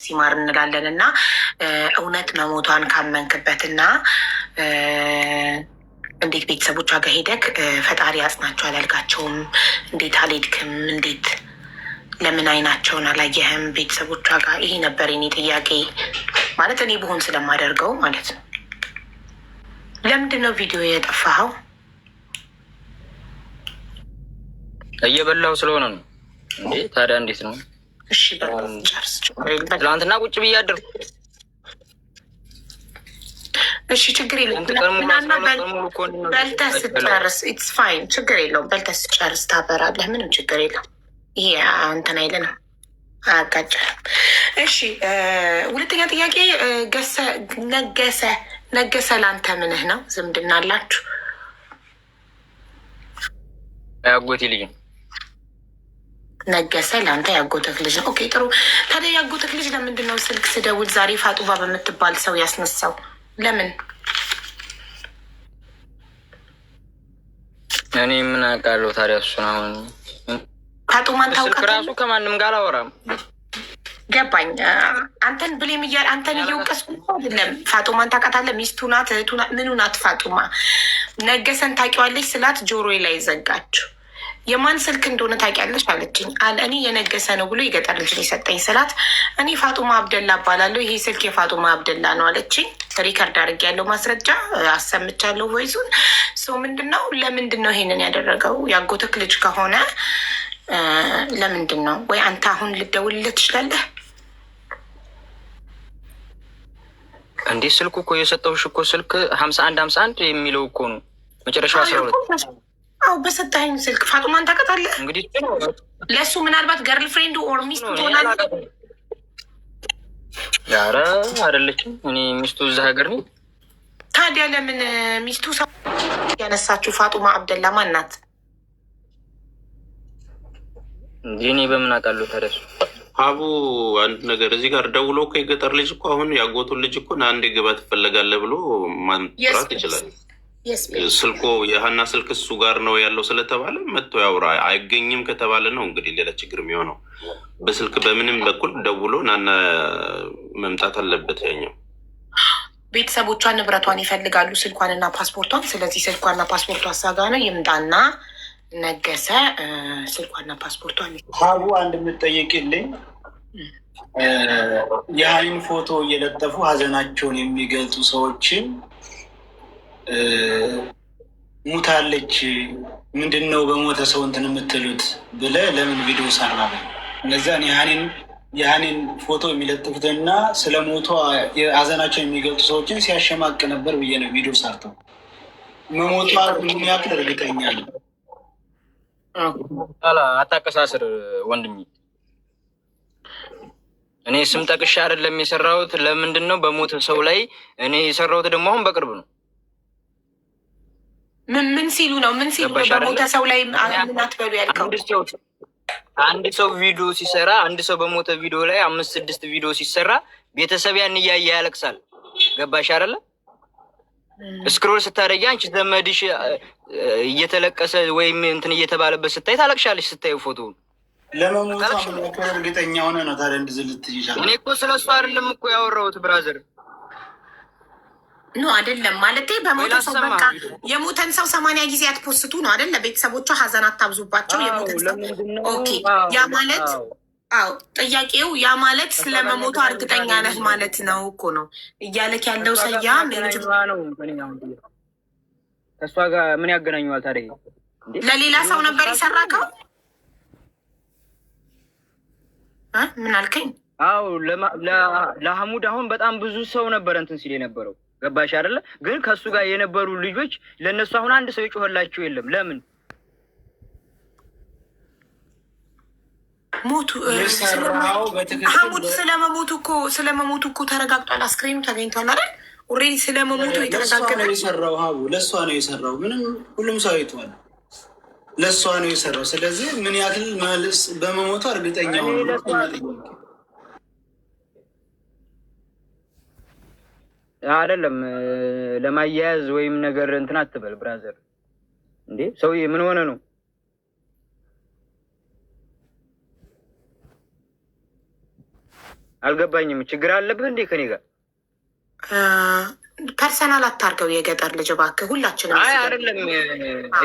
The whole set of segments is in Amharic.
ነፍስ ይማር እንላለን እና እውነት መሞቷን ካመንክበትና እንዴት ቤተሰቦቿ ጋር ሄደክ ፈጣሪ አጽናቸው አላልካቸውም? እንዴት አልሄድክም? እንዴት ለምን አይናቸውን አላየህም ቤተሰቦቿ ጋር? ይሄ ነበር የኔ ጥያቄ። ማለት እኔ ብሆን ስለማደርገው ማለት ነው። ለምንድን ነው ቪዲዮ የጠፋኸው? እየበላሁ ስለሆነ ነው እንዴ። ታዲያ እንዴት ነው? እሺ ጨርስ። ትናንትና ቁጭ ብዬ አደርኩ። እሺ ችግር የለውም። በልተህ ስጨርስ ኢትስ ፋይን፣ ችግር የለውም። በልተህ ስጨርስ ታበራለህ። ምንም ችግር የለውም። ይሄ እንትን አይልንም፣ አያጋጭም። እሺ ሁለተኛ ጥያቄ፣ ነገሰ ለአንተ ምንህ ነው? ዝምድና አላችሁ? ያጎቴ ልጅ ነው። ነገሰ ለአንተ ያጎተክ ልጅ ነው። ኦኬ ጥሩ። ታዲያ ያጎተክ ልጅ ለምንድን ነው ስልክ ስደውል ዛሬ ፋጡባ በምትባል ሰው ያስነሳው? ለምን? እኔ ምን አውቃለሁ ታዲያ። እሱን አሁን ፋጡማን ታውቃለህ? ራሱ ከማንም ጋር አላወራም። ገባኝ። አንተን ብሌም እያል አንተን እየወቀስኩ አይደለም። ፋጡማን ታውቃታለህ? ሚስቱ ናት፣ እህቱ ናት፣ ምኑ ናት ፋጡማ? ነገሰን ታውቂዋለሽ ስላት ጆሮዬ ላይ ዘጋችሁ። የማን ስልክ እንደሆነ ታውቂያለሽ አለችኝ። እኔ የነገሰ ነው ብሎ የገጠር ልጅ የሰጠኝ ስላት፣ እኔ ፋጡማ አብደላ እባላለሁ፣ ይሄ ስልክ የፋጡማ አብደላ ነው አለችኝ። ሪከርድ አድርጌ ያለው ማስረጃ አሰምቻለሁ ቮይሱን። ሰው ምንድን ነው ለምንድን ነው ይሄንን ያደረገው? ያጎተክ ልጅ ከሆነ ለምንድን ነው? ወይ አንተ አሁን ልደውልለት ትችላለህ እንዴ? ስልኩ እኮ የሰጠሁሽ እኮ ስልክ 51 የሚለው እኮ ነው መጨረሻው 12። አው በሰጠኸኝ ስልክ ፋጡማን ታውቃታለህ? እንግዲህ ለእሱ ምናልባት ገርል ፍሬንዱ ኦር ሚስቱ ትሆናለህ። ኧረ አይደለችም። እኔ ሚስቱ እዛ ሀገር ነው። ታዲያ ለምን ሚስቱ ሰው ያነሳችሁ? ፋጡማ አብደላ ማን ናት? እኔ በምን አውቃለሁ ታዲያ? ሀቡ አንድ ነገር እዚህ ጋር ደውሎ እኮ የገጠር ልጅ እኮ አሁን ያጎቱን ልጅ እኮ አንድ ግባ ትፈለጋለህ ብሎ ማንጥራት ይችላል። ስልኮ የሀና ስልክ እሱ ጋር ነው ያለው ስለተባለ መጥቶ ያውራ። አይገኝም ከተባለ ነው እንግዲህ ሌላ ችግር የሚሆነው። በስልክ በምንም በኩል ደውሎ ናና መምጣት አለበት። ያኛው ቤተሰቦቿን ንብረቷን ይፈልጋሉ፣ ስልኳንና ፓስፖርቷን። ስለዚህ ስልኳና ፓስፖርቷ አሳጋ ነው ይምጣና ነገሰ ስልኳና ፓስፖርቷን። ሀቡ አንድ የምትጠይቅልኝ የሀይን ፎቶ እየለጠፉ ሀዘናቸውን የሚገልጹ ሰዎችን ሙታለች ምንድን ነው በሞተ ሰው እንትን የምትሉት ብለህ ለምን ቪዲዮ ሰራ? እነዚያን የሀኒን ፎቶ የሚለጥፉትና ስለ ሞቷ ሀዘናቸው የሚገልጹ ሰዎችን ሲያሸማቅ ነበር ብዬ ነው ቪዲዮ ሰርተው። መሞቷ ምን ያክል እርግጠኛ ነው? አታቀሳስር ወንድሜ። እኔ ስም ጠቅሻ አይደለም የሰራሁት። ለምንድን ነው በሞተ ሰው ላይ እኔ የሰራሁት ደግሞ አሁን በቅርብ ነው። ምን ሲሉ ነው? ምን ሲሉ ነው በሞተ ሰው ላይ ምን አትበሉ ያልከው? አንድ ሰው ቪዲዮ ሲሰራ፣ አንድ ሰው በሞተ ቪዲዮ ላይ 5-6 ቪዲዮ ሲሰራ ቤተሰብ ያን እያየ ያለቅሳል። ገባሽ አይደለ? ስክሮል ስታደርጊ አንቺ ዘመድሽ እየተለቀሰ ወይም እንትን እየተባለበት ስታይ ታለቅሻለሽ። ስታዩ ፎቶውን ለመሞቷ እርግጠኛ ሆነ ነው ታዲያ እንደዚህ ልትይሻል? እኔ እኮ ስለሱ አይደለም እኮ ያወራሁት ብራዘር። ኖ አይደለም ማለት በሞተ ሰው በቃ የሞተን ሰው 80 ጊዜ አትፖስቱ ነው አይደለ? ቤተሰቦቿ ሀዘን አታብዙባቸው። የሞተን ሰው ኦኬ። ያ ማለት አዎ፣ ጥያቄው ያ ማለት ስለመሞቷ እርግጠኛ ነህ ማለት ነው እኮ ነው እያለክ ያለው ሰያ ነው። ከእሷ ጋር ምን ያገናኘዋል ታዲያ? ለሌላ ሰው ነበር የሰራከው? ምን አልከኝ? አዎ ለሐሙድ አሁን በጣም ብዙ ሰው ነበር እንትን ሲል የነበረው። ገባሽ አይደለ? ግን ከእሱ ጋር የነበሩ ልጆች ለእነሱ አሁን አንድ ሰው የጮኸላቸው የለም። ለምን ሞቱ? ሐሙድ ስለመሞቱ እኮ ተረጋግጧል። አስክሬኑ ተገኝቷል አይደል? ኦልሬዲ ስለመሞቱ የተረጋገጠ ነው የሰራው። ሀቡ ለእሷ ነው የሰራው። ምንም ሁሉም ሰው አይቷል። ለእሷ ነው የሰራው። ስለዚህ ምን ያክል በመሞቱ እርግጠኛ ሆነ? አይደለም ለማያያዝ ወይም ነገር እንትን አትበል ብራዘር። እንዴ ሰውዬ ምን ሆነ ነው? አልገባኝም። ችግር አለብህ እንዴ ከኔ ጋር? ፐርሰናል አታርገው የገጠር ልጅ እባክህ። ሁላችንም አይ አይደለም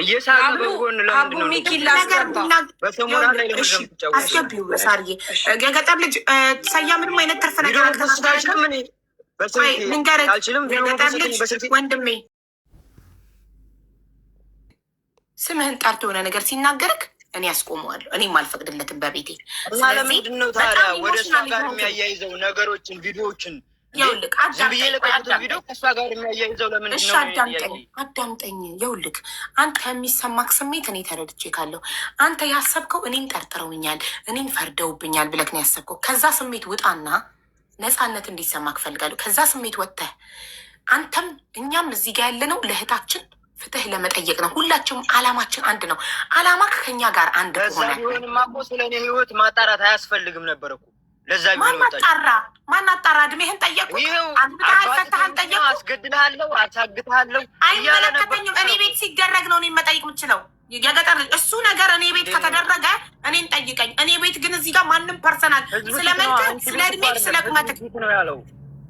እየሳቅ በጎን ለምንድን ነው በሰሞና ላይ አስገቢው ሳርዬ የገጠር ልጅ ሰያ ምንም አይነት ተርፈ ነገር አልተናገረም። ልንገርህ የገጠር ልጅ ወንድሜ ስምህን ጠርቶ የሆነ ነገር ሲናገርክ እኔ ያስቆመዋለሁ። እኔም አልፈቅድለትም በቤቴ። ለምንድን ነው ታዲያ ወደ እሷ ጋር የሚያያይዘው ነገሮችን ቪዲዮዎችን ይኸውልህ ቪዲዮ ከእሷ ጋር የሚያያይዘው ለምንድን ነው? አዳምጠኝ። ይኸውልህ አንተ የሚሰማክ ስሜት እኔ ተረድቼ ካለሁ አንተ ያሰብከው እኔን ጠርጥረውኛል፣ እኔን ፈርደውብኛል ብለክ ነው ያሰብከው። ከዛ ስሜት ውጣና ነፃነት እንዲሰማክ እፈልጋለሁ። ከዛ ስሜት ወጥተህ አንተም እኛም እዚህ ጋር ያለነው ለእህታችን ፍትህ ለመጠየቅ ነው። ሁላችንም አላማችን አንድ ነው። አላማ ከኛ ጋር አንድ ሆነ ቢሆንማ እኮ ስለ እኔ ህይወት ማጣራት አያስፈልግም ነበር እኮ። ለዛ ማናጣራ እድሜህን ጠየቁ። ፈታህን ጠየቁ። አስገድልሃለሁ፣ አሳግትሃለሁ። አይመለከተኝም። እኔ ቤት ሲደረግ ነው እኔን መጠየቅ የምችለው። የገጠር ልጅ እሱ ነገር እኔ ቤት ከተደረገ እኔን ጠይቀኝ። እኔ ቤት ግን እዚህ ጋር ማንም ፐርሰናል ስለ መልክ፣ ስለ እድሜ፣ ስለ ቁመትክ ነው ያለው።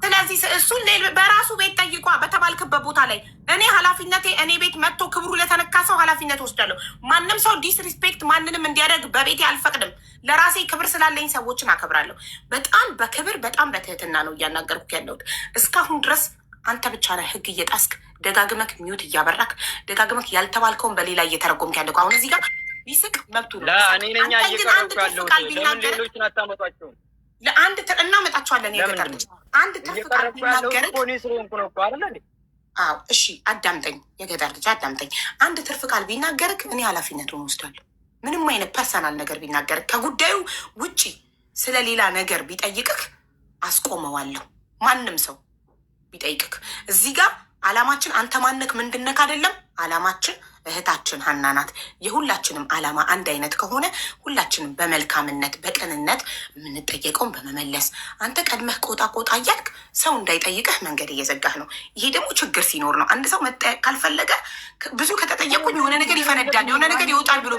ስለዚህ እሱን በራሱ ቤት ጠይቋ በተባልክበት ቦታ ላይ እኔ ኃላፊነቴ እኔ ቤት መጥቶ ክብሩ ለተነካ ሰው ኃላፊነት ወስዳለሁ። ማንም ሰው ዲስሪስፔክት ማንንም እንዲያደርግ በቤቴ አልፈቅድም። ለራሴ ክብር ስላለኝ ሰዎችን አከብራለሁ። በጣም በክብር በጣም በትህትና ነው እያናገርኩ ያለሁት። እስካሁን ድረስ አንተ ብቻ ነህ ህግ እየጣስክ ደጋግመክ ሚዩት እያበራክ ደጋግመክ ያልተባልከውን በሌላ እየተረጎምክ ያለው። አሁን እዚህ ጋር ቢስቅ መብቱ ነው። አንተ ግን አንድ ትርፍ ቃል ቢናገር ለአንድ እናመጣቸዋለን። የገጠር ልጅ አንድ ትርፍ ቃል ቢናገር እሺ አዳምጠኝ፣ የገጠር ልጅ አዳምጠኝ። አንድ ትርፍ ቃል ቢናገርክ እኔ ኃላፊነቱን ወስዳለሁ። ምንም አይነት ፐርሰናል ነገር ቢናገርክ ከጉዳዩ ውጪ ስለሌላ ነገር ቢጠይቅክ አስቆመዋለሁ። ማንም ሰው ቢጠይቅክ እዚህ ጋር አላማችን አንተ ማነክ ምንድነክ አይደለም። አላማችን እህታችን ሀና ናት። የሁላችንም አላማ አንድ አይነት ከሆነ ሁላችንም በመልካምነት በቅንነት የምንጠየቀውን በመመለስ አንተ ቀድመህ ቆጣ ቆጣ እያልክ ሰው እንዳይጠይቅህ መንገድ እየዘጋህ ነው። ይሄ ደግሞ ችግር ሲኖር ነው። አንድ ሰው መጠየቅ ካልፈለገ ብዙ ከተጠየቁኝ የሆነ ነገር ይፈነዳል፣ የሆነ ነገር ይወጣል ብሎ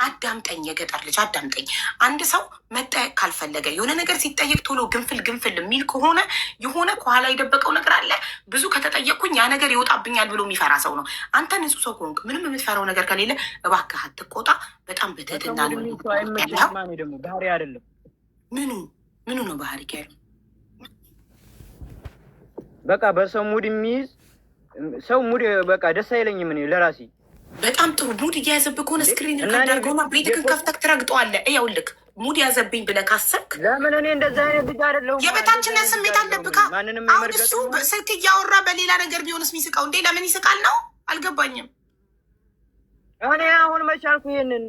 አዳምጠኝ፣ የገጠር ልጅ አዳምጠኝ። አንድ ሰው መጠየቅ ካልፈለገ የሆነ ነገር ሲጠየቅ ቶሎ ግንፍል የሚል ከሆነ የሆነ ከኋላ የደበቀው ነገር አለ። ብዙ ከተጠየቅኩኝ ያ ነገር ይወጣብኛል ብሎ የሚፈራ ሰው ነው። አንተ ንጹህ ሰው ከሆንክ ምንም የምትፈራው ነገር ከሌለ እባክህ አትቆጣ። በጣም በትህትና ነው ያለው። ባህሪ አይደለም። ምኑ ነው ባህሪ ያለው? በቃ በሰው ሙድ የሚይዝ ሰው ሙድ በቃ ደስ አይለኝም እኔ ለራሴ። በጣም ጥሩ ሙድ እየያዘብህ ከሆነ ስክሪን ከዳርገውና ቤትክን ከፍተህ ትረግጠዋለህ። ይኸውልህ ሙድ ያዘብኝ ብለህ ካሰብክ ለምን እኔ እንደዛ አይነት ልጅ አይደለሁም። የበታችነት ስሜት አለብህ። አሁን እሱ ስልክ እያወራ በሌላ ነገር ቢሆንስ የሚስቀው እንዴ? ለምን ይስቃል ነው? አልገባኝም። እኔ አሁን መቻልኩ ይሄንን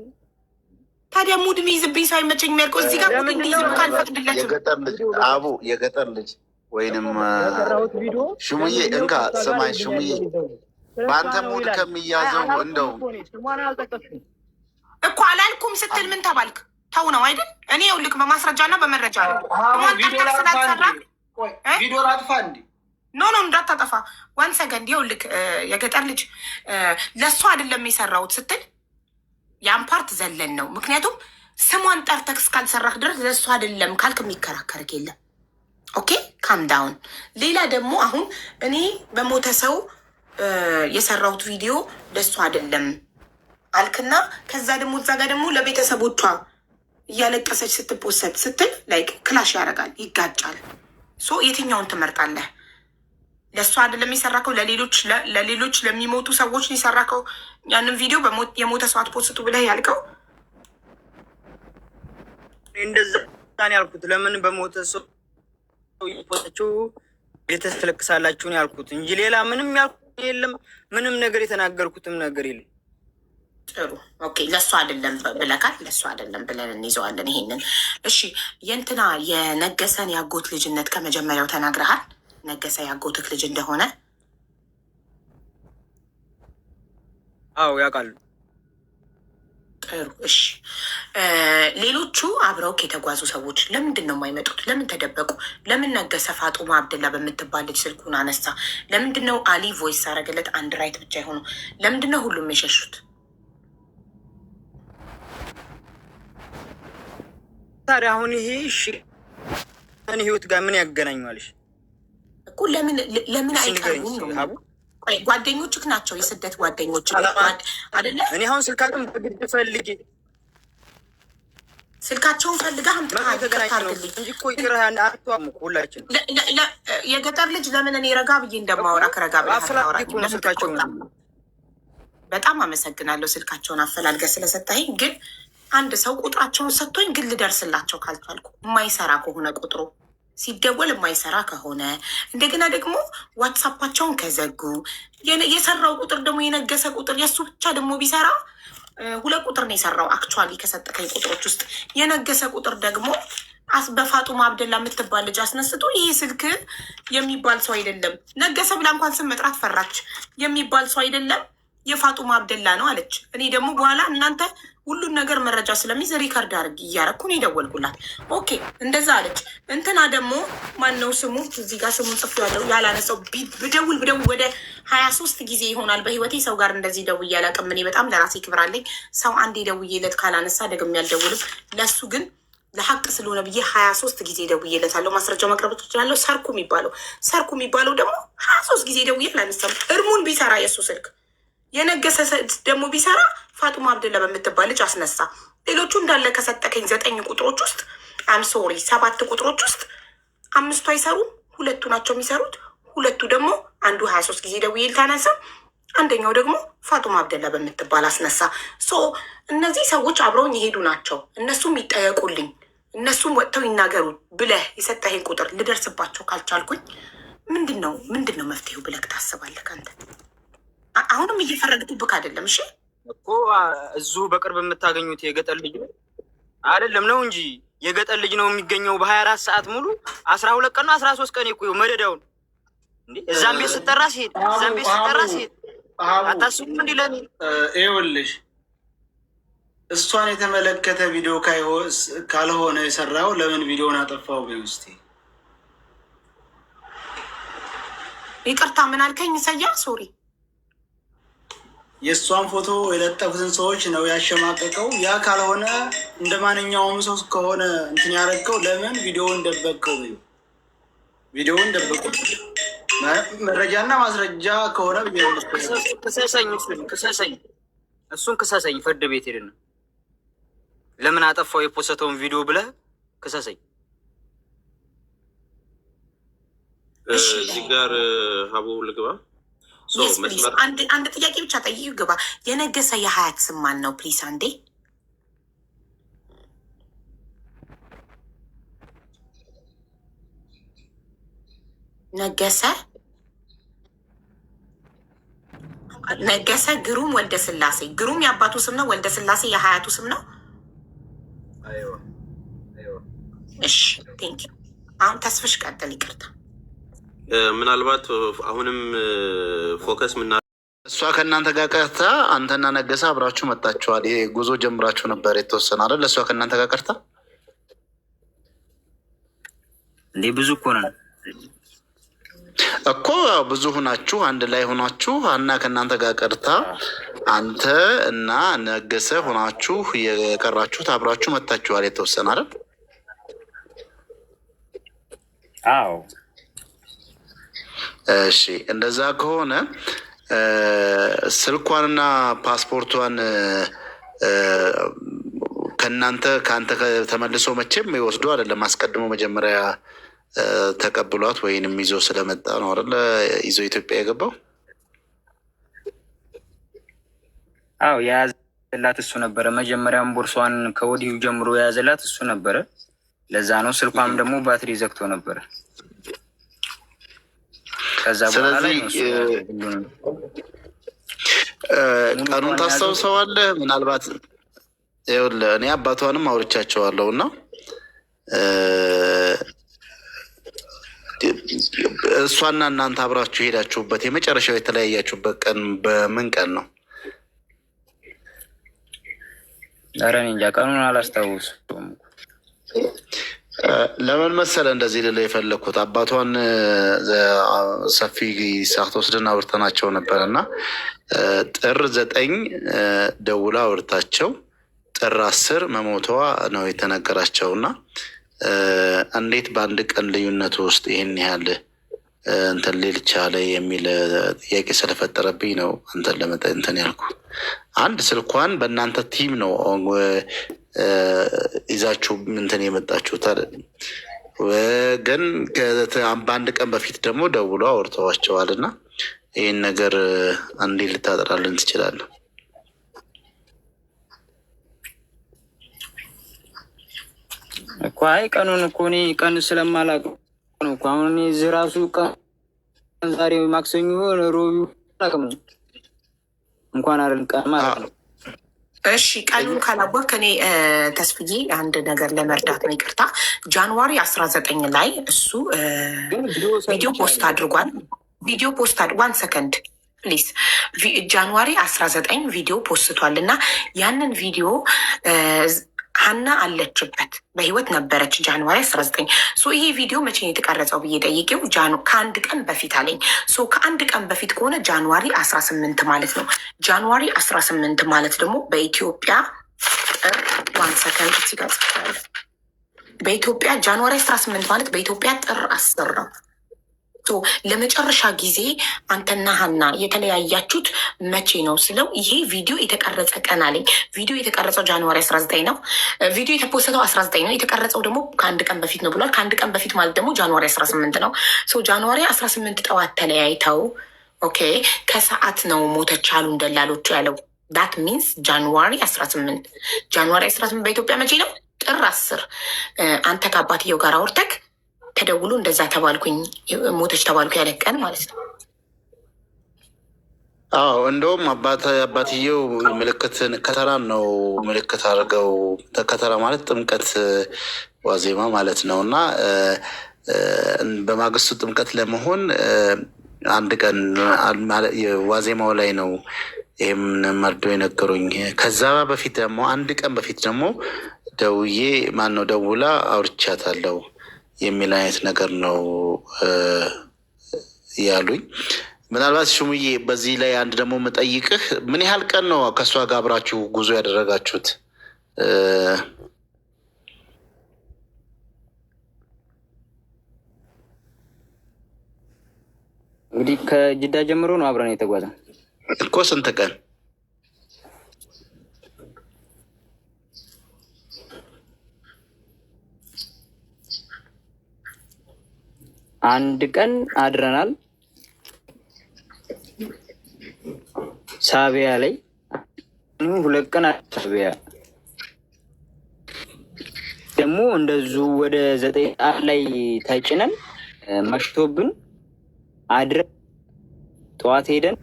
ታዲያ ሙድ የሚይዝብኝ ሳይመቸኝ የሚያልቀው እዚህ ጋር ሙድ እንዲይዝብህ ካልፈቅድለትም የገጠር ልጅ አቡ የገጠር ልጅ ወይንም ሽሙዬ እንካ ሰማይ ሽሙዬ በአንተ ሙድ ከሚያዘው እንደው እኮ አላልኩም ስትል ምን ተባልክ? ተው ነው አይደል? እኔ ይኸውልህ በማስረጃና በመረጃ ነው። ቪዲዮ ላጥፋ እንዲ ኖ እንዳታጠፋ። ዋን ሰገንድ ይኸውልህ የገጠር ልጅ ለእሱ አይደለም የሰራሁት ስትል ያን ፓርት ዘለን ነው። ምክንያቱም ስሟን ጠርተክ እስካልሰራህ ድረስ ለእሱ አይደለም ካልክ የሚከራከርክ የለም። ኦኬ ካም ዳውን። ሌላ ደግሞ አሁን እኔ በሞተ ሰው የሰራሁት ቪዲዮ ለእሱ አይደለም አልክና ከዛ ደግሞ እዛ ጋር ደግሞ ለቤተሰቦቿ እያለቀሰች ስትፖሰት ስትል ላይክ ክላሽ ያደርጋል፣ ይጋጫል። ሶ የትኛውን ትመርጣለህ? ለእሱ አይደለም የሰራከው ለሌሎች ለሚሞቱ ሰዎች ነው የሰራከው ያንን ቪዲዮ የሞተ ሰው አትፖስቱ ብለህ ያልከው። እንደዛ ያልኩት ለምን በሞተ ሰው ፖስታችሁ የተስለቅሳላችሁ ነው ያልኩት እንጂ ሌላ ምንም ያልኩት የለም። ምንም ነገር የተናገርኩትም ነገር የለም። ጥሩ ኦኬ። ለእሱ አይደለም ብለካል። ለእሱ አይደለም ብለን እንይዘዋለን ይሄንን። እሺ የእንትና የነገሰን ያጎት ልጅነት ከመጀመሪያው ተናግረሃል። ነገሰ ያጎትክ ልጅ እንደሆነ አዎ ያውቃሉ። ጥሩ እሺ። ሌሎቹ አብረውክ የተጓዙ ሰዎች ለምንድን ነው የማይመጡት? ለምን ተደበቁ? ለምን ነገሰ ፋጡማ አብደላ በምትባል ልጅ ስልኩን አነሳ? ለምንድን ነው አሊ ቮይስ አረገለት አንድ ራይት ብቻ የሆኑ? ለምንድን ነው ሁሉም የሸሹት? ታዲያ አሁን ይሄ እሺ እኔ ህይወት ጋር ምን ያገናኘዋልሽ እኮ? ለምን አይቀርቡም ነው? ጓደኞችህ ናቸው፣ የስደት ጓደኞች አይደለ? እኔ አሁን ስልካቸውን በግድ ፈልጌ ስልካቸውን ፈልገህ አምጥታልኝ እንጂ እኮ ይቅርህ አትዋሙ ሁላችን። የገጠር ልጅ ለምን እኔ ረጋ ብዬ እንደማወራ ከረጋ ብለህ ስልካቸውን። በጣም አመሰግናለሁ ስልካቸውን አፈላልገህ ስለሰጠኸኝ። ግን አንድ ሰው ቁጥራቸውን ሰጥቶኝ ግን ልደርስላቸው ካልቻልኩ የማይሰራ ከሆነ ቁጥሩ ሲደወል የማይሰራ ከሆነ እንደገና ደግሞ ዋትሳፓቸውን ከዘጉ የሰራው ቁጥር ደግሞ የነገሰ ቁጥር የእሱ ብቻ ደግሞ ቢሰራ 2 ቁጥር ነው የሰራው። አክቹዋሊ ከሰጠከኝ ቁጥሮች ውስጥ የነገሰ ቁጥር ደግሞ በፋጡማ አብደላ የምትባል ልጅ አስነስቶ ይሄ ስልክ የሚባል ሰው አይደለም፣ ነገሰ ብላ እንኳን ስም መጥራት ፈራች። የሚባል ሰው አይደለም የፋጡማ አብደላ ነው አለች። እኔ ደግሞ በኋላ እናንተ ሁሉን ነገር መረጃ ስለሚይዝ ሪከርድ አድርግ እያረኩ ነው የደወልኩላት። ኦኬ እንደዛ አለች። እንትና ደግሞ ማነው ስሙ? እዚህ ጋር ስሙን ጽፌዋለሁ ያላነሳው። ብደውል ወደ 23 ጊዜ ይሆናል በህይወቴ ሰው ጋር እንደዚህ ደውዬ አላውቅም። እኔ በጣም ለራሴ ክብር አለኝ። ሰው አንዴ ደውዬለት ካላነሳ ደግሜ አልደውልም። ለሱ ግን ለሀቅ ስለሆነ ብዬ 23 ጊዜ ደውዬለታለሁ። ማስረጃ ማቅረብ ትችላለሁ። ሰርኩ የሚባለው ደግሞ 23 ጊዜ ደውዬ አላነሳም። እርሙን ቢሰራ የእሱ ስልክ የነገሰ ደግሞ ቢሰራ ፋጡማ አብደላ በምትባል ልጅ አስነሳ። ሌሎቹ እንዳለ ከሰጠከኝ 9 ቁጥሮች ውስጥ አምሶሪ 7 ቁጥሮች ውስጥ 5ቱ አይሰሩም፣ 2ቱ ናቸው የሚሰሩት። 2ቱ ደግሞ አንዱ 23 ጊዜ ደውዬ ልታነሳ፣ አንደኛው ደግሞ ፋጡማ አብደላ በምትባል አስነሳ። ሶ እነዚህ ሰዎች አብረውኝ የሄዱ ናቸው። እነሱም ይጠየቁልኝ፣ እነሱም ወጥተው ይናገሩ ብለህ የሰጠኸኝ ቁጥር ልደርስባቸው ካልቻልኩኝ ምንድን ነው መፍትሄው ብለህ ታስባለህ አንተ? አሁንም እየፈረድኩብህ አይደለም። እሺ እኮ እዚሁ በቅርብ የምታገኙት የገጠር ልጅ አይደለም ነው እንጂ የገጠር ልጅ ነው የሚገኘው በ24 ሰዓት ሙሉ 12 ቀን ነው 13 ቀን ይቆዩ መደዳውን እንዴ እዛም ቤት ስጠራ ሲሄድ አታስቡም እንዲ ለኔ ይኸውልሽ እሷን የተመለከተ ቪዲዮ ካልሆነ የሰራው ለምን ቪዲዮን አጠፋው? በውስጤ ይቅርታ ምን አልከኝ? ሰያ ሶሪ የእሷን ፎቶ የለጠፉትን ሰዎች ነው ያሸማቀቀው። ያ ካልሆነ እንደ ማንኛውም ሰው ከሆነ እንትን ያደረገው ለምን ቪዲዮውን ደበቀው? ቪዲዮውን ደበቀው። መረጃና ማስረጃ ከሆነ እሱን ክሰሰኝ። ፍርድ ቤት ሄድን ለምን አጠፋው የፖሰተውን ቪዲዮ ብለህ ክሰሰኝ። እዚህ ጋር ሀቡ ልግባ። አንድ ጥያቄ ብቻ ጠይቅ ግባ። የነገሰ የሀያት ስም ማን ነው? ፕሊስ አንዴ ነገሰ ግሩም ወልደ ስላሴ። ግሩም የአባቱ ስም ነው። ወልደ ስላሴ የሀያቱ ስም ነው። እሺ ቴንክ ዩ። አሁን ተስፍሽ ቀጥል። ይቅርታ ምናልባት አሁንም ፎከስ እሷ ከእናንተ ጋር ቀርታ አንተና ነገሰ አብራችሁ መጣችኋል። ይሄ ጉዞ ጀምራችሁ ነበር የተወሰነ አይደል? እሷ ከእናንተ ጋር ቀርታ እንዴ ብዙ እኮ ነን እኮ ብዙ ሁናችሁ አንድ ላይ ሆናችሁ እና ከእናንተ ጋር ቀርታ አንተ እና ነገሰ ሆናችሁ የቀራችሁት አብራችሁ መጣችኋል የተወሰነ አይደል? አዎ እሺ እንደዛ ከሆነ ስልኳንና ፓስፖርቷን ከአንተ ተመልሶ መቼም ይወስዱ አይደለም። አስቀድሞ መጀመሪያ ተቀብሏት ወይንም ይዞ ስለመጣ ነው አይደለ? ይዞ ኢትዮጵያ የገባው። አዎ የያዘላት እሱ ነበረ። መጀመሪያም ቦርሷን ከወዲሁ ጀምሮ የያዘላት እሱ ነበረ። ለዛ ነው። ስልኳም ደግሞ ባትሪ ዘግቶ ነበረ። ስለዚህ ቀኑን ታስታውሰዋለህ? ምናልባት ይኸውልህ እኔ አባቷንም አውርቻቸዋለሁ እና እሷና እናንተ አብራችሁ ሄዳችሁበት የመጨረሻው የተለያያችሁበት ቀን በምን ቀን ነው? ኧረ እኔ እንጃ ቀኑን አላስታውስም። ለምን መሰለህ እንደዚህ ልለው የፈለግኩት አባቷን ሰፊ ሰዓት ወስደን አውርተናቸው ነበር እና ጥር 9 ደውላ አውርታቸው ጥር 10 መሞቷ ነው የተነገራቸው እና እንዴት በአንድ ቀን ልዩነት ውስጥ ይህን ያህል እንትን ሊል ቻለ የሚል ጥያቄ ስለፈጠረብኝ ነው እንትን ያልኩ። አንድ ስልኳን በእናንተ ቲም ነው ይዛችሁ እንትን የመጣችሁት አይደል? ግን በአንድ ቀን በፊት ደግሞ ደውሎ አውርተዋቸዋል እና ይህን ነገር እንዴት ልታጠራልን ትችላለህ? እኮ አይ ቀኑን እኮ እኔ ቀን ስለማላውቀው ነው እኮ አሁን እኔ እዚህ ራሱ ቀን ዛሬ ማክሰኞ ሮቢ አላውቅም እንኳን አይደል ቀን ማለት ነው። እሺ ቀኑን ካላወቅክ እኔ ተስፍዬ አንድ ነገር ለመርዳት ነው። ይቅርታ ጃንዋሪ 19 ላይ እሱ ቪዲዮ ፖስት አድርጓል። ቪዲዮ ፖስት ዋን ሰከንድ ፕሊዝ። ጃንዋሪ 19 ቪዲዮ ፖስቷል እና ያንን ቪዲዮ ሀና አለችበት፣ በህይወት ነበረች ጃንዋሪ 19። ይሄ ቪዲዮ መቼ ነው የተቀረጸው ብዬ ጠይቄው ከአንድ ቀን በፊት አለኝ። ከአንድ ቀን በፊት ከሆነ ጃንዋሪ 18 ማለት ነው። ጃንዋሪ 18 ማለት ደግሞ በኢትዮጵያ ጥር ዋን ሰከንድ ሲገልጽ በኢትዮጵያ ጃንዋሪ 18 ማለት በኢትዮጵያ ጥር 10 ነው። ለመጨረሻ ጊዜ አንተና ሀና የተለያያችሁት መቼ ነው ስለው ይሄ ቪዲዮ የተቀረጸ ቀን አለኝ። ቪዲዮ የተቀረጸው ጃንዋሪ 19 ነው። ቪዲዮ የተፖስተው 19 ነው። የተቀረጸው ደግሞ ከአንድ ቀን በፊት ነው ብሏል። ከአንድ ቀን በፊት ማለት ደግሞ ጃንዋሪ 18 ነው። ጃንዋሪ 18 ጠዋት ተለያይተው ኦኬ፣ ከሰዓት ነው ሞተች አሉ እንደላሎቹ ያለው። ዳት ሚንስ ጃንዋሪ 18 ጃንዋሪ 18 በኢትዮጵያ መቼ ነው? ጥር 10 አንተ ከአባትየው ጋር አውርተክ ተደውሎ እንደዛ ተባልኩኝ ሞተች ተባልኩ ያለ ቀን ማለት ነው። አዎ እንደውም አባትየው ምልክትን ከተራን ነው ምልክት አድርገው። ከተራ ማለት ጥምቀት ዋዜማ ማለት ነው እና በማግስቱ ጥምቀት ለመሆን አንድ ቀን ዋዜማው ላይ ነው ይህም መርዶ የነገሩኝ። ከዛ በፊት ደግሞ አንድ ቀን በፊት ደግሞ ደውዬ ማነው ደውላ አውርቻታለሁ የሚል አይነት ነገር ነው ያሉኝ። ምናልባት ሹምዬ በዚህ ላይ አንድ ደግሞ የምጠይቅህ ምን ያህል ቀን ነው ከእሷ ጋር አብራችሁ ጉዞ ያደረጋችሁት? እንግዲህ ከጅዳ ጀምሮ ነው አብረን የተጓዘ እኮ። ስንት ቀን? አንድ ቀን አድረናል ሳቢያ ላይ። 2 ቀን ሳቢያ ደግሞ እንደዙ ወደ 9 ሰዓት ላይ ተጭነን መሽቶብን አድረን ጠዋት ሄደን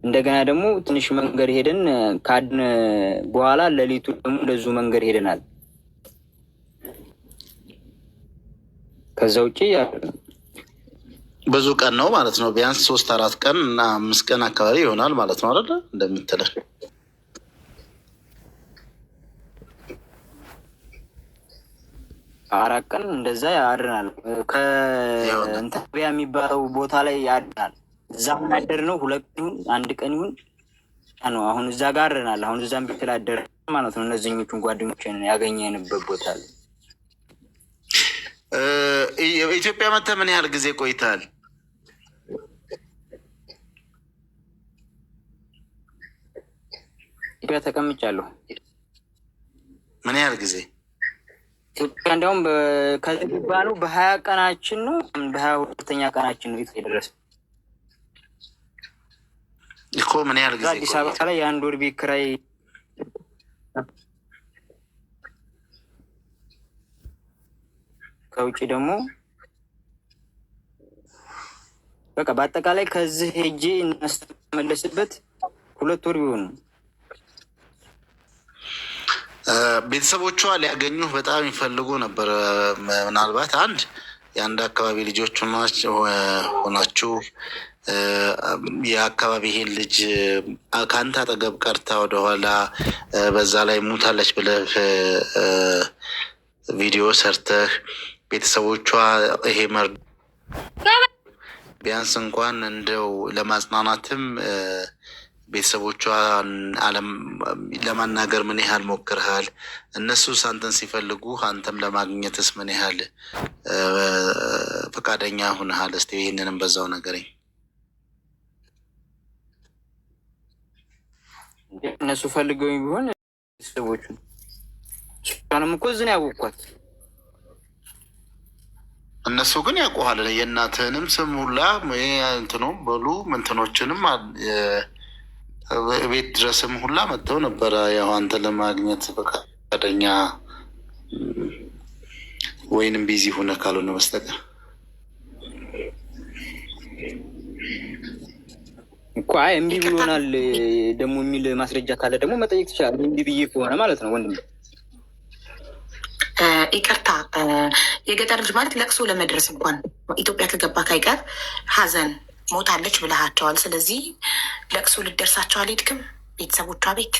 እንደገና ደግሞ ትንሽ መንገድ ሄደን ካድን በኋላ ሌሊቱ ደግሞ እንደዙ መንገድ ሄደናል። ከዛ ውጭ ብዙ ቀን ነው ማለት ነው። ቢያንስ 3-4 ቀን እና 5 ቀን አካባቢ ይሆናል ማለት ነው አይደለ? እንደምትለን 4 ቀን እንደዛ ያድርናል። ከእንታቢያ የሚባለው ቦታ ላይ ያድርናል። እዛ ምናደር ነው 2 ቀን ይሁን 1 ቀን ይሁን ነው። አሁን እዛ ጋር አድርናል። አሁን እዛም ቢትላደር ማለት ነው። እነዚህኞቹን ጓደኞችን ያገኘንበት ቦታ ላይ ኢትዮጵያ መተህ ምን ያህል ጊዜ ቆይተሃል? ኢትዮጵያ ተቀምጫለሁ። ምን ያህል ጊዜ? ኢትዮጵያ እንዲያውም ከዚህ ባለው 20 ቀናችን ነው። በ22ኛ ቀናችን ነው ኢትዮጵያ የደረሰ እኮ። ምን ያህል ጊዜ? አዲስ አበባ ላይ የአንድ ወር ቤት ኪራይ ከውጭ ደግሞ በቃ በአጠቃላይ ከዚህ ሄጄ እናስተመለስበት 2 ወር ቢሆን ነው። ቤተሰቦቿ ሊያገኙህ በጣም ይፈልጉ ነበር። ምናልባት የአንድ አካባቢ ልጆች ሆናችሁ የአካባቢ ይሄን ልጅ ከአንተ አጠገብ ቀርታ ወደኋላ በዛ ላይ ሙታለች ብለህ ቪዲዮ ሰርተህ ቤተሰቦቿ ይሄ መርዶ ቢያንስ እንኳን እንደው ለማጽናናትም ቤተሰቦቿን ለማናገር ምን ያህል ሞክርሃል? እነሱስ አንተን ሲፈልጉ አንተም ለማግኘትስ ምን ያህል ፈቃደኛ ሁነሃል? እስቲ ይህንንም በዛው ነገረኝ። እነሱ ፈልገው ቢሆን ቤተሰቦቹ እሷንም እኮ እዚህ ነው ያወቅኳት። እነሱ ግን ያውቁሃል። የእናትህንም ስም ሁላ እንትኑ በሉ ምንትኖችንም ቤት ድረስም ሁላ መጥተው ነበረ። ያው አንተ ለማግኘት ፈቃደኛ ወይንም ቢዚ ሆነ ካልሆነ በስተቀር እኮ እምቢ ብሎናል ደግሞ የሚል ማስረጃ ካለ ደግሞ መጠየቅ ትችላለህ። እምቢ ብዬ ከሆነ ማለት ነው ወንድም። ይቅርታ የገጠር ልጅ ማለት ለቅሶ ለመድረስ እንኳን ኢትዮጵያ ከገባ ካይቀር ሀዘን ሞታለች ብለሃቸዋል። ስለዚህ ለቅሶ ልደርሳቸው አልሄድክም ቤተሰቦቿ ቤት?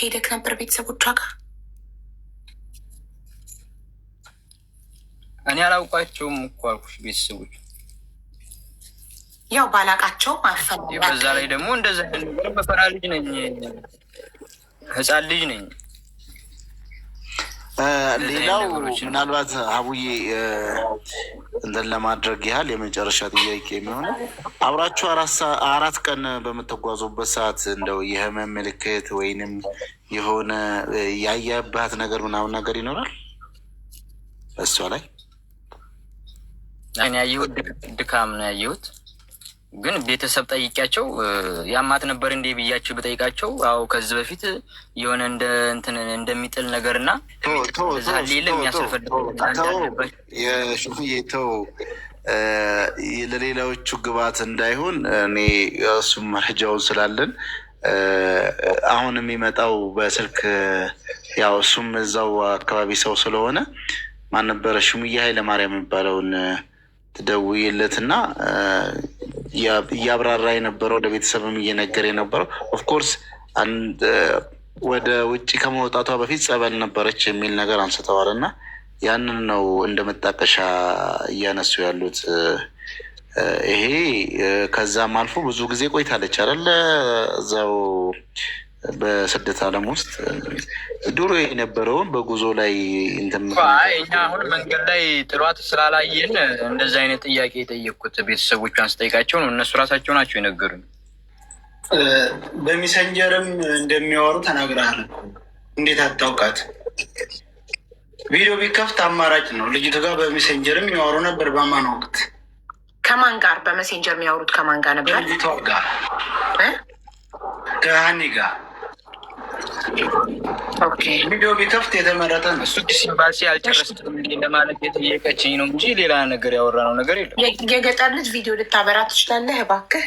ሄደክ ነበር ቤተሰቦቿ ጋር? እኔ አላውቃቸውም እኮ አልኩሽ። ቤተሰቦች ያው ባላቃቸው ማፈን። በዛ ላይ ደግሞ እንደዛ ነገር በፈራ ልጅ ነኝ፣ ህፃን ልጅ ነኝ። ሌላው ምናልባት አቡዬ እንትን ለማድረግ ያህል የመጨረሻ ጥያቄ የሚሆነው አብራችሁ 4 ቀን በምትጓዙበት ሰዓት እንደው የህመም ምልክት ወይንም የሆነ ያየባት ነገር ምናምን ነገር ይኖራል እሷ ላይ? እኔ ያየሁት ድካም ነው ያየሁት። ግን ቤተሰብ ጠይቂያቸው ያማት ነበር እንዴ ብያቸው በጠይቃቸው አዎ ከዚህ በፊት የሆነ እንደ እንትን እንደሚጥል ነገርና ዛሌለም የሹፍዬተው ለሌላዎቹ ግባት እንዳይሆን እኔ እሱም መረጃውን ስላለን አሁን የሚመጣው በስልክ ያው እሱም እዛው አካባቢ ሰው ስለሆነ ማን ነበረ ሹምዬ ኃይለማርያም የሚባለውን ትደውይለትና እያብራራ የነበረው ለቤተሰብም እየነገረ የነበረው ኦፍኮርስ ወደ ውጭ ከመውጣቷ በፊት ጸበል ነበረች የሚል ነገር አንስተዋል እና ያንን ነው እንደ መጣቀሻ እያነሱ ያሉት። ይሄ ከዛም አልፎ ብዙ ጊዜ ቆይታለች አይደለ እዛው በስደት ዓለም ውስጥ ድሮ የነበረውን በጉዞ ላይ እኛ አሁን መንገድ ላይ ጥሏት ስላላየን እንደዚህ አይነት ጥያቄ የጠየቅኩት ቤተሰቦቿን ስጠይቃቸው ነው። እነሱ ራሳቸው ናቸው የነገሩኝ። በሜሴንጀርም እንደሚያወሩ ተናግረሃል። እንዴት አታውቃት? ቪዲዮ ቢከፍት አማራጭ ነው። ልጅቱ ጋር በሜሴንጀርም የሚያወሩ ነበር። በማን ወቅት? ከማን ጋር በሜሴንጀር የሚያወሩት? ከማን ጋር ነበር? ልጅቷ ጋር ከሀኒ ጋር ቪዲዮ ቢከፍት የተመረጠ ነው። እሱ ሲባል አልጨረስም ለማለት የጠየቀችኝ ነው እንጂ ሌላ ነገር ያወራነው ነገር የለም። የገጠር ልጅ ቪዲዮ ልታበራ ትችላለህ እባክህ?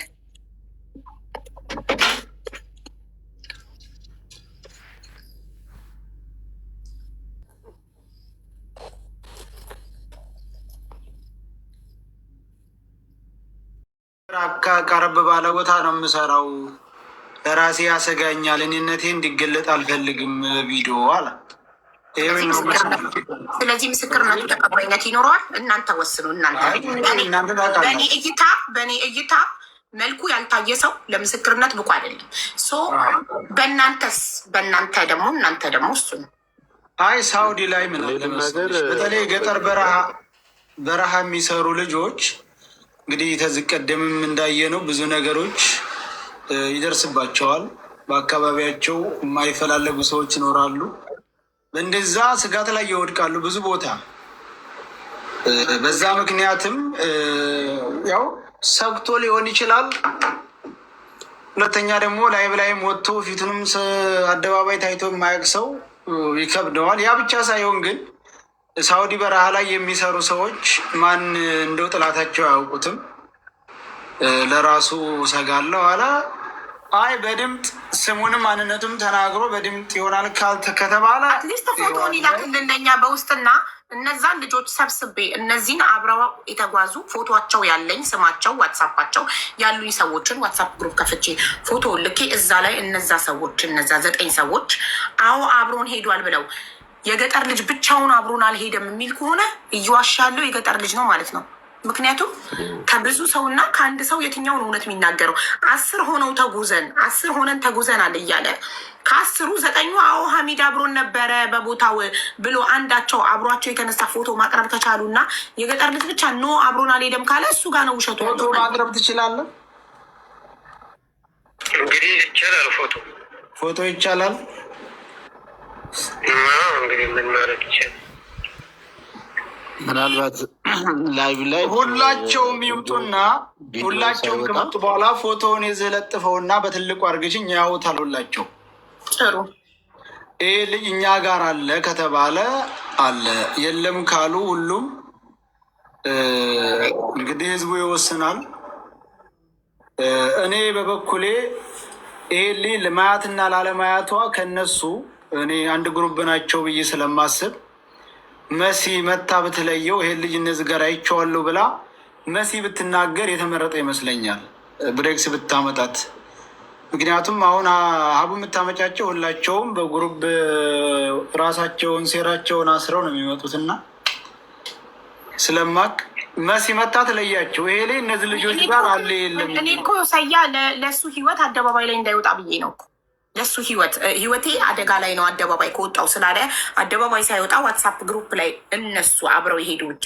ቀረብ ባለ ቦታ ነው የምሰራው። ለራሴ ያሰጋኛል። እኔነቴ እንዲገለጥ አልፈልግም ቪዲዮ አለ። ስለዚህ ምስክርነቱ ተቀባይነት ይኖረዋል። እናንተ ወስኑ። በእኔ እይታ መልኩ ያልታየ ሰው ለምስክርነት ብቁ አይደለም። በእናንተ ደግሞ እሱ ነው። አይ ሳውዲ ላይ ምን በተለይ ገጠር በረሃ የሚሰሩ ልጆች እንግዲህ ተዚህ ቀደምም እንዳየነው ብዙ ነገሮች ይደርስባቸዋል። በአካባቢያቸው የማይፈላለጉ ሰዎች ይኖራሉ። በእንደዛ ስጋት ላይ ይወድቃሉ ብዙ ቦታ። በዛ ምክንያትም ያው ሰግቶ ሊሆን ይችላል። ሁለተኛ ደግሞ ላይም ወጥቶ ፊቱንም አደባባይ ታይቶ የማያውቅ ሰው ይከብደዋል። ያ ብቻ ሳይሆን ግን ሳውዲ በረሃ ላይ የሚሰሩ ሰዎች ማን እንደው ጥላታቸው አያውቁትም። ለራሱ ሰጋለው አለ። አይ በድምፅ ስሙንም ማንነቱም ተናግሮ በድምፅ ይሆናል ከተባለ አትሊስት ፎቶን ይላክልን ለኛ በውስጥና እነዛን ልጆች ሰብስቤ እነዚህን አብረው የተጓዙ ፎቶቸው ያለኝ ስማቸው ዋትሳፓቸው ያሉኝ ሰዎችን ዋትሳፕ ግሩፕ ከፍቼ ፎቶ ልኬ እዛ ላይ እነዛ 9 ሰዎች አዎ አብሮን ሄዷል ብለው የገጠር ልጅ ብቻውን አብሮን አልሄደም የሚል ከሆነ እየዋሻለው የገጠር ልጅ ነው ማለት ነው። ምክንያቱም ከብዙ ሰውና ከአንድ ሰው የትኛውን እውነት የሚናገረው 10 ሆነን ተጉዘናል እያለ ከ10ሩ 9 አዎ ሀሚድ አብሮን ነበረ በቦታው ብሎ አንዳቸው አብሯቸው የተነሳ ፎቶ ማቅረብ ከቻሉ እና የገጠር ልጅ ብቻ ኖ አብሮን አልሄደም ካለ እሱ ጋር ነው ውሸቱ። ፎቶ ማቅረብ ትችላለህ? እንግዲህ ይቻላል። ፎቶ ይቻላል። እንግዲህ ምን ማድረግ ይቻላል? ምናልባት ላይቭ ላይ ሁላቸውም ይውጡና ሁላቸውም ከመጡ በኋላ ፎቶውን ይዘህ ለጥፈውና በትልቁ አርግሽኝ ያውታል። ሁላቸው ጥሩ ይህ ልጅ እኛ ጋር አለ ከተባለ አለ፣ የለም ካሉ ሁሉም እንግዲህ ህዝቡ ይወስናል። እኔ በበኩሌ ይሄ ልጅ ለማያትና ላለማያቷ ከነሱ እኔ አንድ ግሩፕ ናቸው ብዬ ስለማስብ መሲ መታ ብትለየው ይሄን ልጅ እነዚህ ጋር አይቼዋለሁ ብላ መሲ ብትናገር የተመረጠ ይመስለኛል፣ ብሬክስ ብታመጣት። ምክንያቱም አሁን ሀቡ የምታመጫቸው ሁላቸውም በግሩፕ ራሳቸውን ሴራቸውን አስረው ነው የሚመጡትና ስለማቅ መሲ መታ ትለያቸው። ይሄ ላይ እነዚህ ልጆች ጋር አለ የለም። እኔ እኮ ሰያ ለእሱ ህይወት አደባባይ ላይ እንዳይወጣ ብዬ ነው። ለሱ ህይወቴ አደጋ ላይ ነው አደባባይ ከወጣው ስላለ አደባባይ ሳይወጣ ዋትሳፕ ግሩፕ ላይ እነሱ አብረው ይሄዱ ብቻ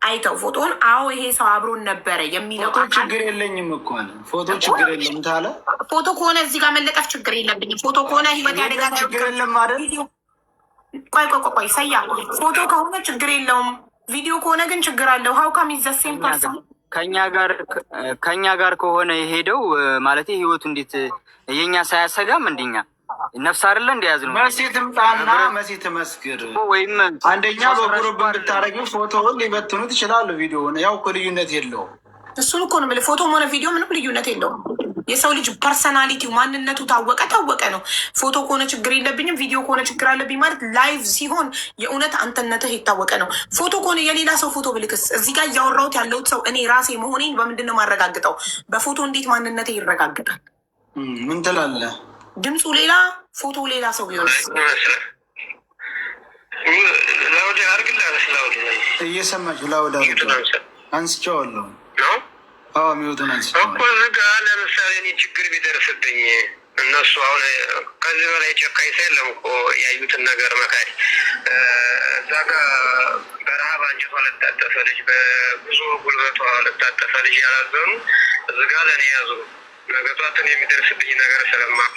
አይተው ፎቶን አዎ ይሄ ሰው አብሮን ነበረ የሚለው ፎቶ ችግር የለኝም እኮ አለ። ፎቶ ችግር የለም ታለ ፎቶ ከሆነ እዚህ ጋር መለጠፍ ችግር የለብኝም። ፎቶ ከሆነ ህይወቴ አደጋ ላይ ችግር የለም አይደል? ቆይ ሰያ ፎቶ ከሆነ ችግር የለውም። ቪዲዮ ከሆነ ግን ችግር አለው። ሀው ካም ኢዝ ዘ ሴም ፐርሰን ከኛ ጋር ከሆነ የሄደው ማለት ህይወቱ እንዴት የኛ ሳያሰጋም እንደኛ ነፍስ አይደለ እንደያዝ ነው። መሲ ትምጣና መሲ ትመስክር። ወይም አንደኛ በጉሩብ እንድታረጊው ፎቶውን ሊበትኑት ይችላሉ። ቪዲዮውን ያው እኮ ልዩነት የለውም። እሱን እኮ ነው የምልህ። ፎቶም ሆነ ቪዲዮ ምንም ልዩነት የለውም። የሰው ልጅ ፐርሰናሊቲው ማንነቱ ታወቀ ነው። ፎቶ ከሆነ ችግር የለብኝም፣ ቪዲዮ ከሆነ ችግር አለብኝ ማለት ላይቭ ሲሆን የእውነት አንተነትህ የታወቀ ነው። ፎቶ ከሆነ የሌላ ሰው ፎቶ ብልክስ እዚህ ጋር እያወራሁት ያለሁት ሰው እኔ ራሴ መሆኔን በምንድን ነው ማረጋግጠው? በፎቶ እንዴት ማንነትህ ይረጋግጣል? ምን ትላለህ? ድምፁ ሌላ ፎቶ ሌላ ሰው ቢሆን እየሰማችሁ ላውድ አንስቼዋለሁ። ሚወቱን እኮ ዝጋ። ለምሳሌ እኔ ችግር ቢደርስብኝ እነሱ አሁን ከዚህ በላይ ጨካኝ ሰው የለም እኮ ያዩትን ነገር መካድ። እዛ ጋ በረሃብ አንጀቷ ለታጠፈ ልጅ፣ በብዙ ጉልበቷ ለታጠፈ ልጅ ያላዘኑ እዚህ ጋ ለእኔ ያዙ። ነገቷትን የሚደርስብኝ ነገር ስለማውቅ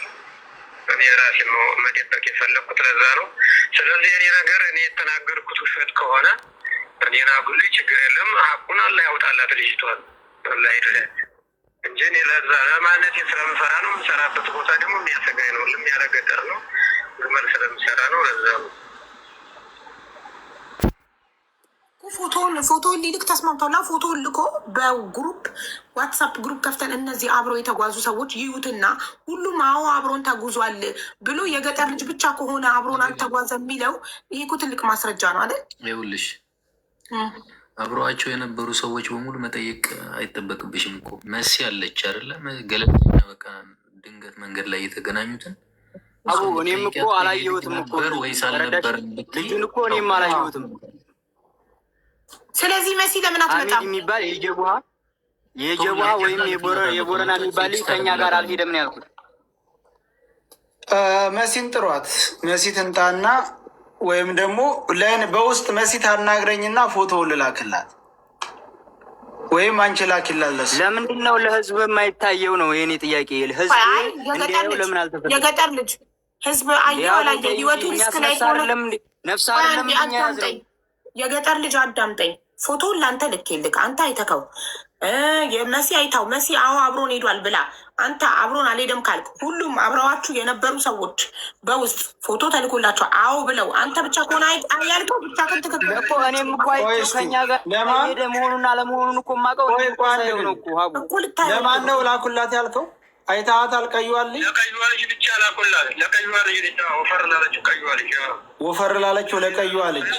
እኔ ራሴ መደበቅ የፈለግኩት ለዛ ነው። ስለዚህ እኔ ነገር እኔ የተናገርኩት ውሸት ከሆነ እኔን አጉልኝ፣ ችግር የለም። ሀቁን አላህ ያውጣላት ልጅቷል ላይ እንጂ እኔ ለዛ ለማለት ስለምፈራ ነው። የምሰራበት ቦታ ደግሞ የሚያሰጋኝ ነው። ልም ያለ ገጠር ነው። ግመል ስለምሰራ ነው። ለዛ ነው ፎቶውን ሊልክ ተስማምተውና ፎቶውን ልኮ በግሩፕ ዋትሳፕ ግሩፕ ከፍተን እነዚህ አብረው የተጓዙ ሰዎች ይዩትና ሁሉም አዎ አብሮን ተጉዟል ብሎ የገጠር ልጅ ብቻ ከሆነ አብሮን አልተጓዘ የሚለው ይሄ እኮ ትልቅ ማስረጃ ነው አይደል? ይኸውልሽ አብረዋቸው የነበሩ ሰዎች በሙሉ መጠየቅ አይጠበቅብሽም እኮ። መሲ አለች አይደለ? ገለልተኛ በቃ ድንገት መንገድ ላይ የተገናኙትን እኔም እኮ አላየሁትም እኮ ወይስ አልነበር? ልጁን እኮ እኔም አላየሁትም። ስለዚህ መሲ ለምን አትመጣም? የሚባል የጀቡሃ ወይም የቦረና የሚባል ልጅ ከኛ ጋር አልሄደም ነው ያልኩት። መሲን ጥሯት። መሲ ትምጣና ወይም ደግሞ በውስጥ መሲ ታናግረኝና ፎቶውን ልላክላት ወይም አንቺ ላኪላለስ። ለምንድን ነው ለህዝብ የማይታየው ነው የኔ ጥያቄ። ህዝብ እንዲያየው ለምን አልተፈለገም? የገጠር ልጅ ህዝብ አየው ላይ ህይወቱ ሪስክ ላይ ነፍስ አይደለም ያዘው። የገጠር ልጅ አዳምጠኝ። ፎቶውን ለአንተ ልኬልክ አንተ አይተከው የመሲ አይታው መሲ አዎ አብሮን ሄዷል ብላ አንተ አብሮን አልሄደም ካልክ ሁሉም አብረዋችሁ የነበሩ ሰዎች በውስጥ ፎቶ ተልኮላቸው አዎ ብለው አንተ ብቻ ከሆነ ያልከው ብቻ ግን ትክክል እኮ። እኔም እኮ ከኛ ጋር ሄደ መሆኑን አለመሆኑን እኮ የማውቀው ነው እኮ። ሀቡ ለማን ነው ላኩላት ያልከው? አይታት አልቀዩዋልኝ ለቀዩዋ ልጅ ብቻ ላኩላት። ለቀዩዋ ልጅ ብቻ ወፈር ላለችው ቀዩዋ ልጅ ወፈር ላለችው ለቀዩዋ ልጅ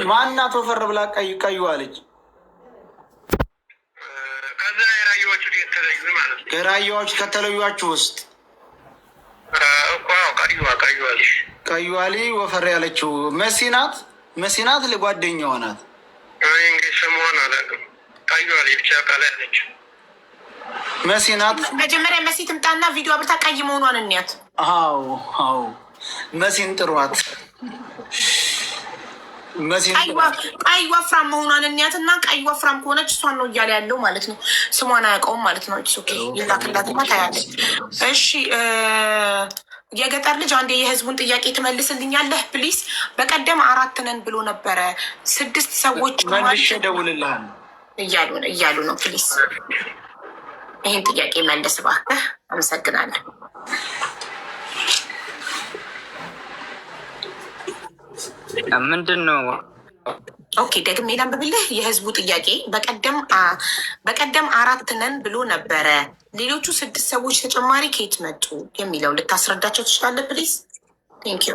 ማናት ወፈር ብላ ቀዩዋ ልጅ ከዛ የራያዎቹ የተለዩ ማለት ነው። የራያዎች ከተለዩዋችሁ ውስጥ እኮ ቀዩዋሊ ወፈር ያለችው መሲናት ለጓደኛዋ ናት። እንግዲህ ስሟን አላውቅም። ቀዩዋሊ ብቻ ቃል ያለችው መሲናት። መጀመሪያ መሲ ትምጣና ቪዲዮ አብርታ ቀይ መሆኗን እንያት። አዎ መሲን ጥሯት። ቀይ ወፍራም መሆኗን እንያት እና ቀይ ወፍራም ከሆነች እሷን ነው እያለ ያለው ማለት ነው። ስሟን አያውቀውም ማለት ነው። ኦኬ ይላክላትና ታያለች። እሺ የገጠር ልጅ አንዴ የህዝቡን ጥያቄ ትመልስልኛለህ ፕሊስ? በቀደም 4 ነን ብሎ ነበረ 6 ሰዎች መልሼ እደውልልሃለሁ እያሉ ነው። ፕሊስ ይህን ጥያቄ መልስ እባክህ። አመሰግናለሁ። ምንድን ነው? ኦኬ ደግሜ ላንብብልህ። የህዝቡ ጥያቄ በቀደም 4 ነን ብሎ ነበረ፣ ሌሎቹ 6 ሰዎች ተጨማሪ ከየት መጡ የሚለው ልታስረዳቸው ትችላለህ ፕሊዝ? ቴንክ ዩ።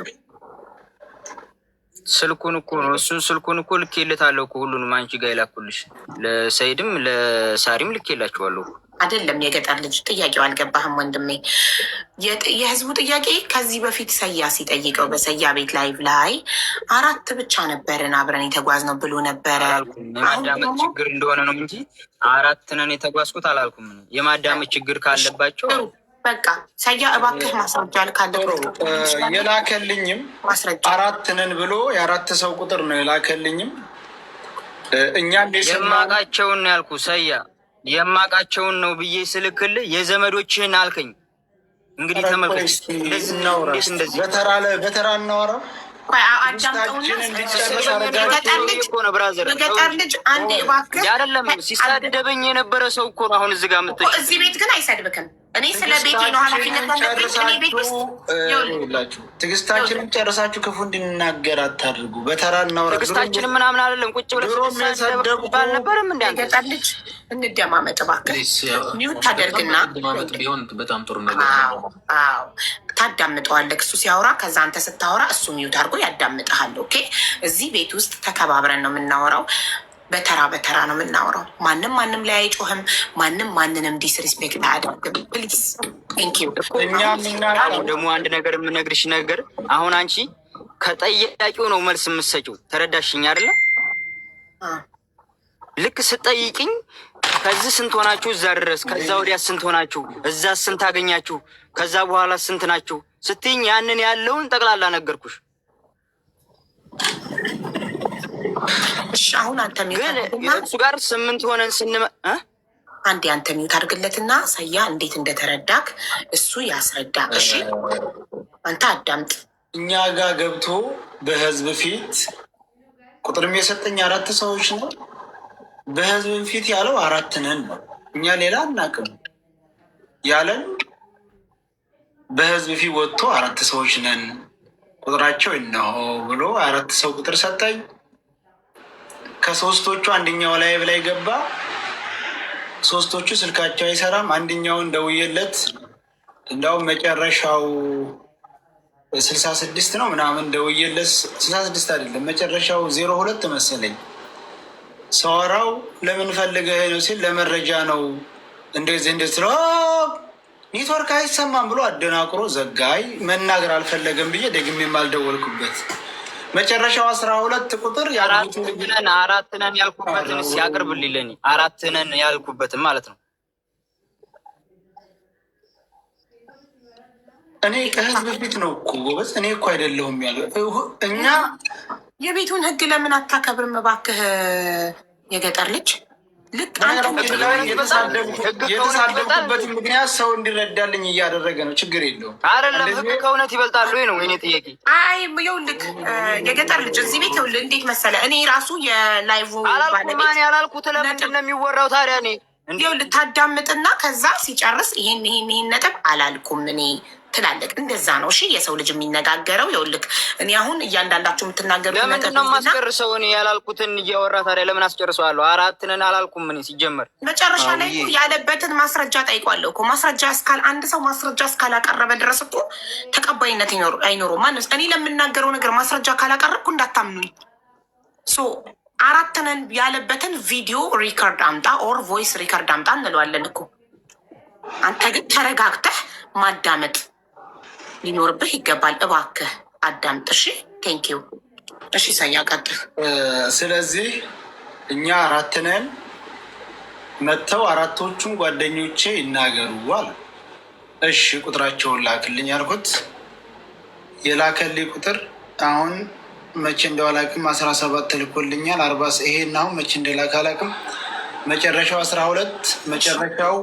ስልኩን እኮ ነው ስልኩን እኮ ልኬለታለሁ እኮ ሁሉንም አንቺ ጋር የላኩልሽ። ለሰይድም ለሳሪም ልኬላችኋለሁ። አይደለም የገጠር ልጅ ጥያቄው አልገባህም ወንድሜ። የህዝቡ ጥያቄ ከዚህ በፊት ሰያ ሲጠይቀው በሰያ ቤት ላይቭ ላይ 4 ብቻ ነበርን አብረን የተጓዝነው ብሎ ነበረ። የማዳመጥ ችግር እንደሆነ ነው እንጂ 4 ነን የተጓዝኩት አላልኩም። የማዳመጥ ችግር ካለባቸው በቃ ሰያ እባክህ ማስረጃ ካለ የላከልኝም ማስረጃ 4 ነን ብሎ የ4 ሰው ቁጥር ነው የላከልኝም። እኛም የማውቃቸውን ነው ያልኩ ሰያ የማውቃቸውን ነው ብዬ ስልክልህ የዘመዶችህን አልከኝ። እንግዲህ ተመልከች፣ በተራ እናወራው። ገጠር ልጅ አንዴ እባክህ አይደለም ሲሳደበኝ የነበረ ሰው እኮ ነው። አሁን እዚህ ጋር የምትችል እዚህ ቤት ግን አይሰድብክም። እኔ ስለ ቤቴ ነው ኃላፊነት ያለብኝ። እኔ ቤት ውስጥ ትዕግስታችንን ጨርሳችሁ ክፉ እንድንናገር አታድርጉ። በተራ እናውራ። ትዕግስታችንን ምናምን አይደለም ቁጭ ብለህ አልነበረም። ገጠር ልጅ እንደማመጥ እባክህ ሚውት ታደርግና ቢሆን በጣም ጥሩ ነገር። ታዳምጠዋለህ እሱ ሲያወራ፣ ከዛ አንተ ስታወራ እሱ ሚውት አድርጎ ያዳምጠሃል። ኦኬ እዚህ ቤት ውስጥ ተከባብረን ነው የምናወራው። በተራ ነው የምናወራው። ማንም ላይ አይጮህም። ማንንም ዲስሪስፔክት አያደርግም። ፕሊዝ ቴንክ ዩ። ደግሞ አንድ ነገር የምነግርሽ ነገር አሁን አንቺ ከጠያቂው ነው መልስ የምትሰጪው። ተረዳሽኝ አይደለ? ልክ ስጠይቅኝ ከዚህ ስንት ሆናችሁ እዛ ድረስ፣ ከዛ ወዲያ ስንት ሆናችሁ እዛ ስንት አገኛችሁ፣ ከዛ በኋላ ስንት ናችሁ ስትይኝ ያንን ያለውን ጠቅላላ ነገርኩሽ። አሁን አንተ ግን እሱ ጋር 8 ሆነን አንዴ አንተ ሚውት አድርግለትና ሰያ እንዴት እንደተረዳክ እሱ ያስረዳ። እሺ አንተ አዳምጥ። እኛ ጋር ገብቶ በህዝብ ፊት ቁጥርም የሰጠኝ 4 ሰዎች ነው። በህዝብ ፊት ያለው 4 ነን ነው። እኛ ሌላ አናውቅም ያለን በህዝብ ፊት ወጥቶ 4 ሰዎች ነን ቁጥራቸው እነሆ ብሎ 4 ሰው ቁጥር ሰጠኝ። ከ3ቶቹ አንደኛው ላይ ገባ። 3ቶቹ ስልካቸው አይሰራም። አንደኛውን ደውዬለት እንዳውም መጨረሻው 66 ነው ምናምን ደውዬለት 66 አይደለም መጨረሻው 02 መሰለኝ። ሰዋራው ለምን ፈልገህ ነው ሲል ለመረጃ ነው እንደዚህ ስለ ኔትወርክ አይሰማም ብሎ አደናቅሮ ዘጋይ። መናገር አልፈለገም ብዬ ደግሜ የማልደወልኩበት መጨረሻው 12 ቁጥር 4 ነን ያልኩበትን ሲያቅርብልኝ ለኔ 4 ነን ያልኩበትን ማለት ነው። እኔ ከህዝብ ፊት ነው እኮ ጎበዝ። እኔ እኮ አይደለሁም ያለው። እኛ የቤቱን ህግ ለምን አታከብርም እባክህ የገጠር ልጅ? ልክ የተሳደብኩበትን ምክንያት ሰው እንዲረዳልኝ እያደረገ ነው። ችግር የለውም። አይደለም ህግ ከእውነት ይበልጣሉ ነው የኔ ጥያቄ። አይ ይኸውልህ የገጠር ልጅ እዚህ ቤት ይኸውልህ እንዴት መሰለህ፣ እኔ ራሱ የላይቭ ባለቤት ያላልኩት ለምንድን ነው የሚወራው ታዲያ? እኔ ይኸውልህ ታዳምጥና ከዛ ሲጨርስ ይሄን ነጥብ አላልኩም እኔ ትላለቅ። እንደዛ ነው እሺ የሰው ልጅ የሚነጋገረው። ይኸውልህ እኔ አሁን እያንዳንዳችሁ የምትናገሩት ለምንድን ነው የማስጨርሰው? እኔ ያላልኩትን እያወራ ታዲያ ለምን አስጨርሰዋለሁ? 4 ነን አላልኩም እኔ ሲጀመር። መጨረሻ ላይ ያለበትን ማስረጃ ጠይቋለሁ እኮ። ማስረጃ አንድ ሰው ማስረጃ እስካላቀረበ ድረስ እኮ ተቀባይነት አይኖሩም። ማነው እኔ ለምናገረው ነገር ማስረጃ ካላቀረብኩ እንዳታምኑኝ። 4 ነን ያለበትን ቪዲዮ ሪከርድ አምጣ ኦር ቮይስ ሪከርድ አምጣ እንለዋለን እኮ። አንተ ግን ተረጋግተህ ማዳመጥ ሊኖርብህ ይገባል። እባክህ አዳምጥ። እሺ ቴንኪው። እሺ ሰኛ ቀጥል። ስለዚህ እኛ 4 ነን። መጥተው 4ቶቹም ጓደኞቼ ይናገሩ አለ። እሺ ቁጥራቸውን ላክልኝ አልኩት። የላከልኝ ቁጥር አሁን መቼ እንደው አላውቅም 17 ተልኮልኛል። 40 ይሄን አሁን መቼ እንደላከ አላውቅም። መጨረሻው 12 መጨረሻው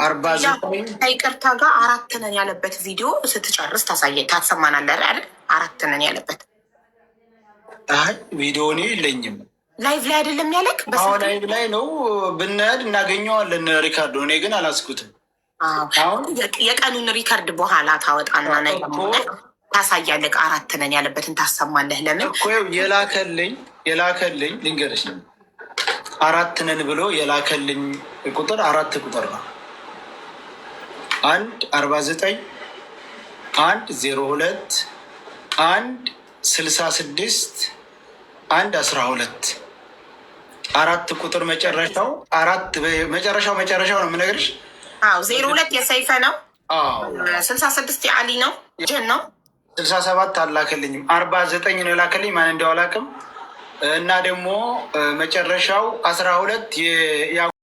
49 ከይቅርታ ጋር 4 ነን ያለበት ቪዲዮ ስትጨርስ ታሰማናለህ አይደል? 4 ነን ያለበት ቪዲዮ እኔ የለኝም። ላይቭ ላይ አይደለም ያለክ? አሁን ላይቭ ላይ ነው ብንሄድ እናገኘዋለን ሪካርዶ። እኔ ግን አላስኩትም። አሁን የቀኑን ሪካርድ በኋላ ታወጣና ታሳያለህ። 4 ነን ያለበትን ታሰማለህ። ለምን የላከልኝ ልንገርሽ፣ 4 ነን ብሎ የላከልኝ ቁጥር 4 ቁጥር ነው። 1 49 1 02 1 66 1 12 4 ቁጥር መጨረሻው 4 መጨረሻው ነው የምነግርሽ። 02 የሰይፈ ነው። 66 የአሊ ነው። ጀን ነው። 67 አላከልኝም። 49 ነው የላከልኝ። ማን እንደው አላውቅም። እና ደግሞ መጨረሻው 12